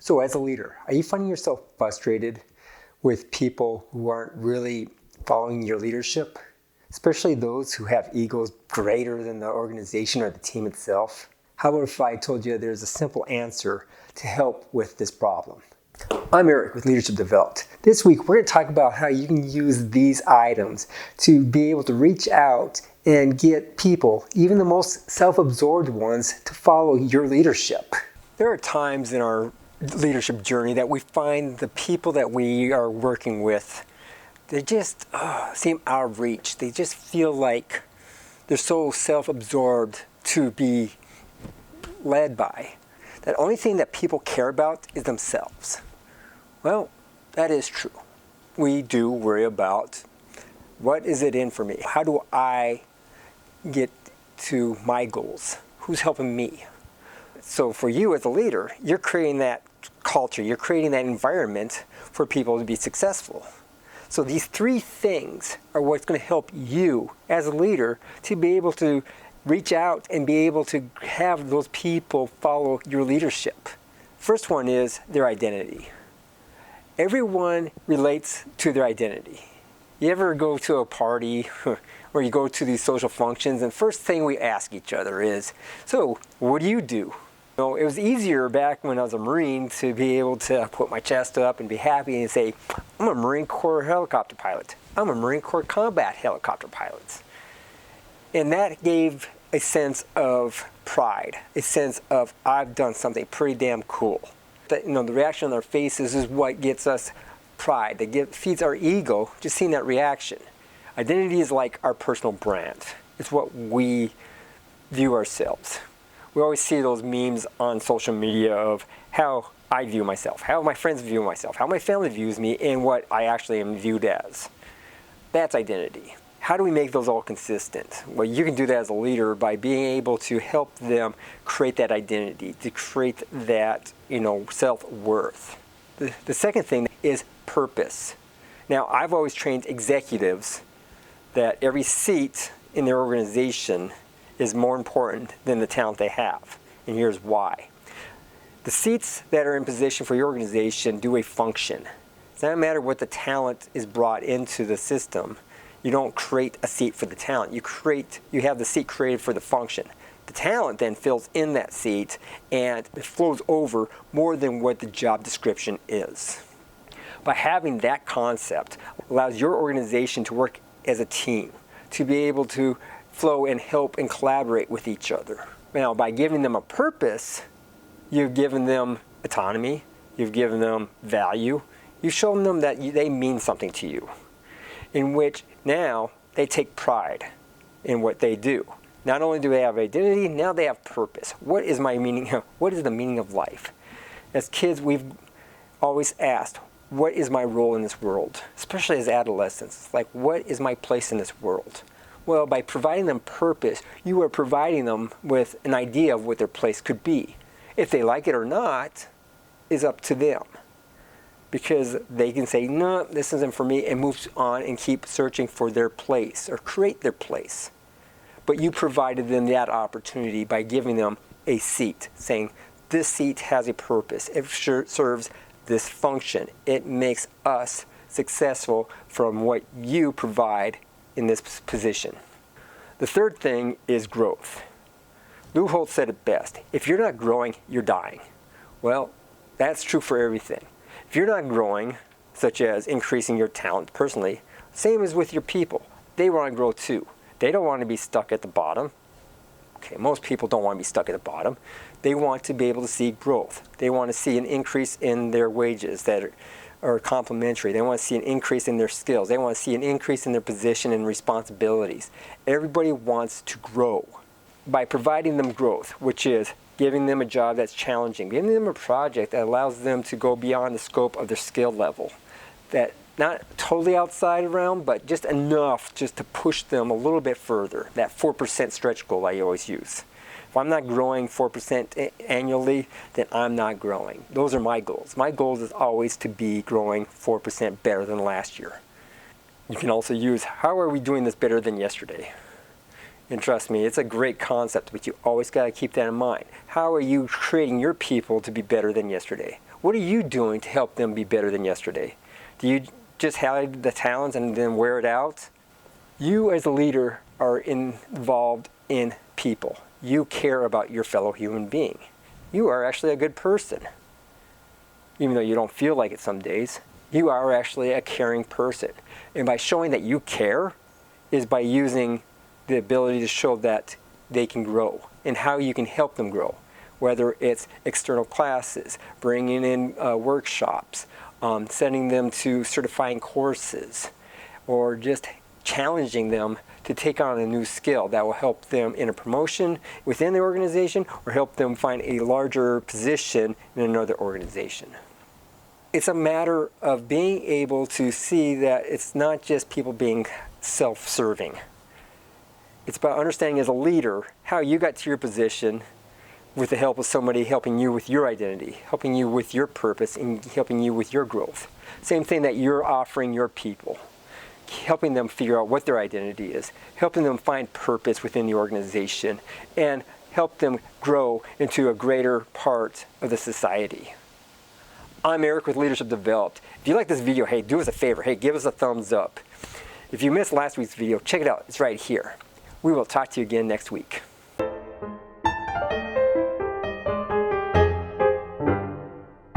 So as a leader, are you finding yourself frustrated with people who aren't really following your leadership? Especially those who have egos greater than the organization or the team itself? How about if I told you there's a simple answer to help with this problem? I'm Eric with Leadership Developed. This week we're going to talk about how you can use these items to be able to reach out and get people, even the most self-absorbed ones, to follow your leadership. There are times in our leadership journey that we find the people that we are working with, they just seem out of reach. They just feel like they're so self-absorbed to be led by. The only thing that people care about is themselves. Well, that is true. We do worry about what is it in for me? How do I get to my goals? Who's helping me? So for you as a leader, you're creating that culture, you're creating that environment for people to be successful. So these three things are what's going to help you as a leader to be able to reach out and be able to have those people follow your leadership. First one is their identity. Everyone relates to their identity. You ever go to a party or you go to these social functions, and first thing we ask each other is, so what do you do? You know, it was easier back when I was a Marine to be able to put my chest up and be happy and say, I'm a Marine Corps helicopter pilot. I'm a Marine Corps combat helicopter pilot. And that gave a sense of pride, a sense of I've done something pretty damn cool. That, you know, the reaction on their faces is what gets us pride. That feeds our ego, just seeing that reaction. Identity is like our personal brand. It's what we view ourselves. We always see those memes on social media of how I view myself, how my friends view myself, how my family views me, and what I actually am viewed as. That's identity. How do we make those all consistent? Well, you can do that as a leader by being able to help them create that identity, to create that, self-worth. The second thing is purpose. Now, I've always trained executives that every seat in their organization is more important than the talent they have. And here's why. The seats that are in position for your organization do a function. It doesn't matter what the talent is brought into the system. You don't create a seat for the talent. You have the seat created for the function. The talent then fills in that seat and it flows over more than what the job description is. By having that concept allows your organization to work as a team, to be able to flow and help and collaborate with each other. Now, by giving them a purpose, you've given them autonomy, you've given them value, you've shown them that they mean something to you, in which now they take pride in what they do. Not only do they have identity, now they have purpose. What is my meaning? What is the meaning of life? As kids, we've always asked, what is my role in this world? Especially as adolescents, like, what is my place in this world? Well, by providing them purpose, you are providing them with an idea of what their place could be. If they like it or not is up to them. Because they can say, no, this isn't for me, and move on and keep searching for their place or create their place. But you provided them that opportunity by giving them a seat, saying, this seat has a purpose. It serves this function. It makes us successful from what you provide in this position. The third thing is growth. Lou Holt said it best. If you're not growing, you're dying. Well, that's true for everything. If you're not growing, such as increasing your talent personally, same as with your people. They want to grow too. They don't want to be stuck at the bottom. Okay, most people don't want to be stuck at the bottom. They want to be able to see growth. They want to see an increase in their wages that are complementary. They want to see an increase in their skills. They want to see an increase in their position and responsibilities. Everybody wants to grow. By providing them growth, which is giving them a job that's challenging, giving them a project that allows them to go beyond the scope of their skill level, that not totally outside realm, but just enough just to push them a little bit further, that 4% stretch goal I always use. If I'm not growing 4% annually, then I'm not growing. Those are my goals. My goal is always to be growing 4% better than last year. You can also use, how are we doing this better than yesterday? And trust me, it's a great concept, but you always got to keep that in mind. How are you creating your people to be better than yesterday? What are you doing to help them be better than yesterday? Do you just have the talents and then wear it out? You as a leader are involved in people. You care about your fellow human being. You are actually a good person. Even though you don't feel like it some days, you are actually a caring person. And by showing that you care is by using the ability to show that they can grow and how you can help them grow. Whether it's external classes, bringing in workshops, sending them to certifying courses, or just challenging them to take on a new skill that will help them in a promotion within the organization or help them find a larger position in another organization. It's a matter of being able to see that it's not just people being self-serving. It's about understanding as a leader how you got to your position with the help of somebody helping you with your identity, helping you with your purpose, and helping you with your growth. Same thing that you're offering your people, helping them figure out what their identity is, helping them find purpose within the organization, and help them grow into a greater part of the society. I'm Eric with Leadership Developed. If you like this video, hey, do us a favor. Hey, give us a thumbs up. If you missed last week's video, check it out. It's right here. We will talk to you again next week.